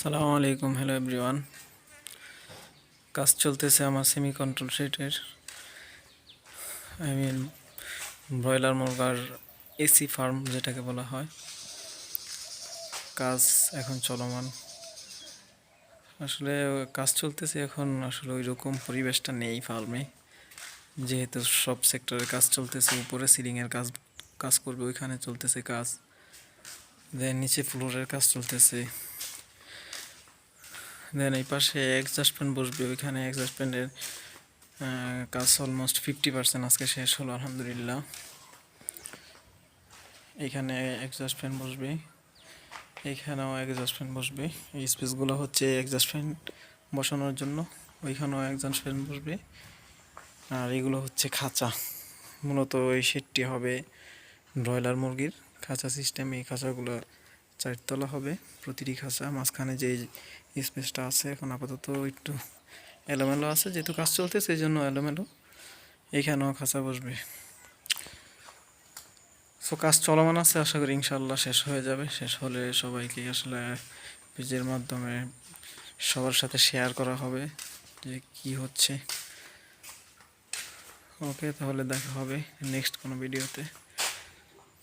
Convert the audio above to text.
সালামু আলাইকুম, hello everyone. কাজ চলতেছে আমার সেমি কন্ট্রোল সেটের, আই মিন ব্রয়লার মুরগার এসি ফার্ম যেটাকে বলা হয়। কাজ এখন চলমান, আসলে কাজ চলতেছে এখন। আসলে ওই রকম পরিবেশটা নেই ফার্মে, যেহেতু সব সেক্টরে কাজ চলতেছে। উপরে সিলিংয়ের কাজ কাজ করবে, ওইখানে চলতেছে কাজ। দেন নিচে ফ্লোরের কাজ চলতেছে। দেন এই পাশে এক্সস্ট ফ্যান বসবে, ওইখানে এক্সস্ট ফ্যানের কাজ অলমোস্ট 50% আজকে শেষ হলো, আলহামদুলিল্লাহ। এখানে এক্সস্ট ফ্যান বসবে, এইখানেও এক্সস্ট ফ্যান বসবে। এই স্পেসগুলো হচ্ছে এক্সস্ট ফ্যান বসানোর জন্য। ওইখানেও এক্সস্ট ফ্যান বসবে। আর এগুলো হচ্ছে খাঁচা। মূলত এই শেডটি হবে ব্রয়লার মুরগির খাঁচা সিস্টেম। এই খাঁচাগুলো 4 তলা হবে প্রতিটি খাঁচা। মাঝখানে যে স্পেসটা আছে এখন আপাতত একটু এলোমেলো আছে, যেহেতু কাজ চলতেছে সেই জন্য এলোমেলো। এইখানেও খাঁচা বসবে। সো কাজ চলমান আছে, আশা করি ইনশাল্লাহ শেষ হয়ে যাবে। শেষ হলে সবাইকে আসলে পেজের মাধ্যমে সবার সাথে শেয়ার করা হবে যে কি হচ্ছে। ওকে, তাহলে দেখা হবে নেক্সট কোনো ভিডিওতে।